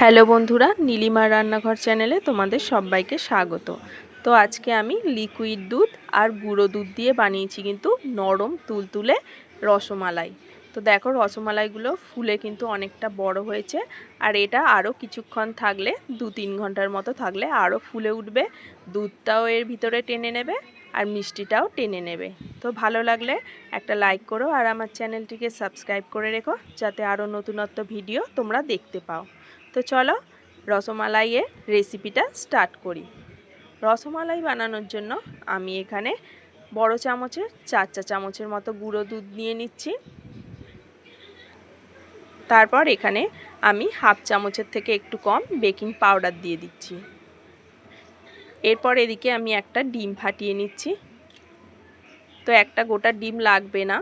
Hello বন্ধুরা, নীলিমার রান্নাঘর চ্যানেলে তোমাদের সবাইকে স্বাগত। তো আজকে আমি লিকুইড দুধ আর গুঁড়ো দুধ দিয়ে বানিয়েছি কিন্তু নরম তুলতুলে রসমালাই। তো দেখো রসমালাইগুলো ফুলে কিন্তু অনেকটা বড় হয়েছে, আর এটা আরও কিছুক্ষণ থাকলে 2-3 ঘন্টার মতো থাকলে আরও ফুলে উঠবে। দুধটাও এর ভিতরে টেনে নেবে আর মিষ্টিটাও টেনে নেবে। তো ভালো লাগলে একটা লাইক করো আর আমার চ্যানেলটিকে সাবস্ক্রাইব করে রেখো, যাতে আরও নতুনত্ব ভিডিও তোমরা দেখতে পাও। তো চলো রসমালাইয়ের রেসিপিটা স্টার্ট করি। রসমালাই বানানোর জন্য আমি এখানে বড় চামচের 4 চা চামচের মতো গুঁড়ো দুধ নিয়ে নিচ্ছি। তারপর এখানে আমি হাফ চামচের থেকে একটু কম বেকিং পাউডার দিয়ে দিচ্ছি। এরপর এদিকে আমি একটা ডিম ফাটিয়ে নিচ্ছি। তো একটা গোটা ডিম লাগবে না।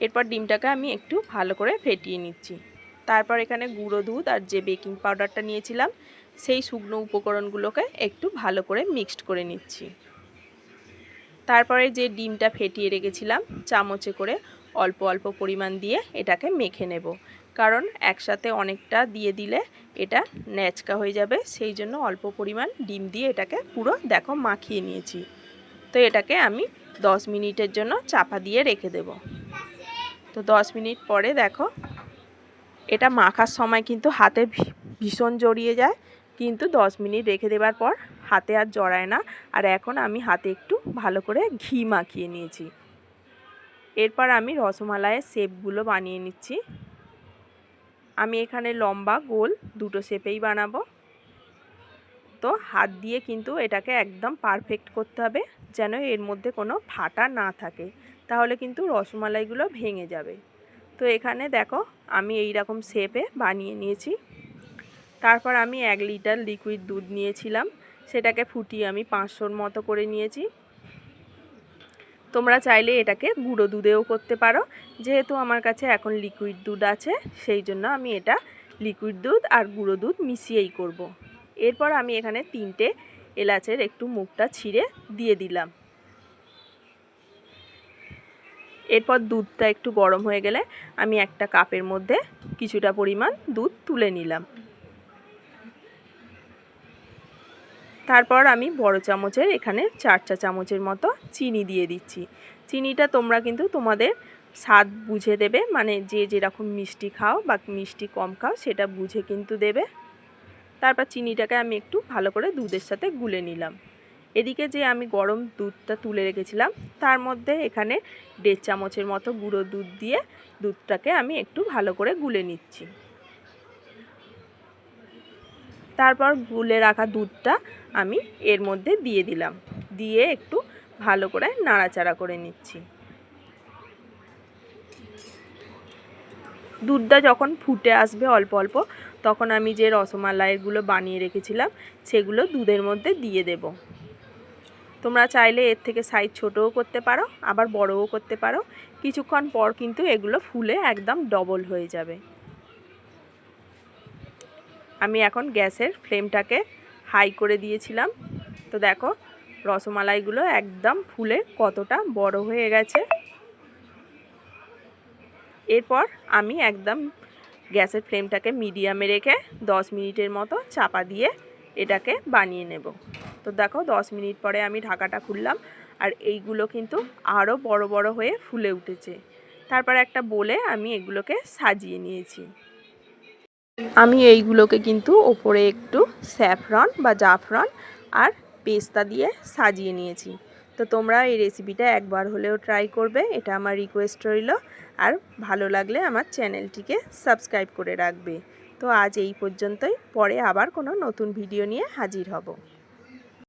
এরপর ডিমটাকে আমি একটু ভালো করে ফেটিয়ে নিচ্ছি। তারপর এখানে গুঁড়ো দুধ আর যে বেকিং পাউডারটা নিয়েছিলাম সেই শুকনো উপকরণগুলোকে একটু ভালো করে মিক্সড করে নিচ্ছি। তারপরে যে ডিমটা ফেটিয়ে রেখেছিলাম চামচে করে অল্প অল্প পরিমাণ দিয়ে এটাকে মেখে নেব, কারণ একসাথে অনেকটা দিয়ে দিলে এটা ন্যাচকা হয়ে যাবে। সেই জন্য অল্প পরিমাণ ডিম দিয়ে এটাকে পুরো দেখো মাখিয়ে নিয়েছি। তো এটাকে আমি 10 মিনিটের জন্য চাপা দিয়ে রেখে দেব। তো 10 মিনিট পরে দেখো এটা মাখার সময় কিন্তু হাতে ভীষণ জড়িয়ে যায়, কিন্তু 10 মিনিট রেখে দেওয়ার পর হাতে আর জড়ায় না। আর এখন আমি হাতে একটু ভালো করে ঘি মাখিয়ে নিয়েছি। এরপর আমি রসমালাইয়ের শেপগুলো বানিয়ে নিচ্ছি। আমি এখানে লম্বা গোল দুটো শেপেই বানাবো। তো হাত দিয়ে কিন্তু এটাকে একদম পারফেক্ট করতে হবে, যেন এর মধ্যে কোনো ফাটা না থাকে, তাহলে কিন্তু রসমালাইগুলো ভেঙে যাবে। তো এখানে দেখো আমি এই রকম শেপে বানিয়ে নিয়েছি। তারপর আমি 1 লিটার লিকুইড দুধ নিয়েছিলাম, সেটাকে ফুটিয়ে আমি 500-র মতো করে নিয়েছি। তোমরা চাইলে এটাকে গুঁড়ো দুধেও করতে পারো, যেহেতু আমার কাছে এখন লিকুইড দুধ আছে সেই জন্য আমি এটা লিকুইড দুধ আর গুঁড়ো দুধ মিশিয়েই করব। এরপর আমি এখানে 3টে এলাচের একটু মুখটা ছিঁড়ে দিয়ে দিলাম। এরপর দুধটা একটু গরম হয়ে গেলে আমি একটা কাপের মধ্যে কিছুটা পরিমাণ দুধ তুলে নিলাম। তারপর আমি বড় চামচের এখানে 4 চা চামচের মতো চিনি দিয়ে দিচ্ছি। চিনিটা তোমরা কিন্তু তোমাদের স্বাদ বুঝে দেবে, মানে যে যেরকম মিষ্টি খাও বা মিষ্টি কম খাও সেটা বুঝে কিন্তু দেবে। তারপর চিনিটাকে আমি একটু ভালো করে দুধের সাথে গুলে নিলাম। এদিকে যে আমি গরম দুধটা তুলে রেখেছিলাম তার মধ্যে এখানে 1.5 চামচের মতো গুঁড়ো দুধ দিয়ে দুধটাকে আমি একটু ভালো করে গুলে নিচ্ছি। তারপর গুলে রাখা দুধটা আমি এর মধ্যে দিয়ে দিলাম, দিয়ে একটু ভালো করে নাড়াচাড়া করে নিচ্ছি। দুধটা যখন ফুটে আসবে অল্প অল্প, তখন আমি যে রসমালাইগুলো বানিয়ে রেখেছিলাম সেগুলো দুধের মধ্যে দিয়ে দেব। তোমরা চাইলে এর থেকে সাইজ ছোটও করতে পারো, আবার বড়ও করতে পারো। কিছুক্ষণ পর কিন্তু এগুলো ফুলে একদম ডবল হয়ে যাবে। আমি এখন গ্যাসের ফ্লেমটাকে হাই করে দিয়েছিলাম। তো দেখো রসমালাইগুলো একদম ফুলে কতটা বড় হয়ে গেছে। এরপর আমি একদম গ্যাসের ফ্লেমটাকে মিডিয়ামে রেখে 10 মিনিটের মতো চাপা দিয়ে এটাকে বানিয়ে নেব। তো দেখো 10 মিনিট পরে আমি ঢাকাটা খুললাম, আর এইগুলো কিন্তু আরও বড় বড় হয়ে ফুলে উঠেছে। তারপর একটা বলে আমি এগুলোকে সাজিয়ে নিয়েছি। আমি এইগুলোকে কিন্তু ওপরে একটু স্যাফরন বা জাফরান আর পেস্তা দিয়ে সাজিয়ে নিয়েছি। তো তোমরা এই রেসিপিটা একবার হলেও ট্রাই করবে, এটা আমার রিকোয়েস্ট রইল। আর ভালো লাগলে আমার চ্যানেলটিকে সাবস্ক্রাইব করে রাখবে। তো আজ এই পর্যন্তই, পরে আবার কোনো নতুন ভিডিও নিয়ে হাজির হব।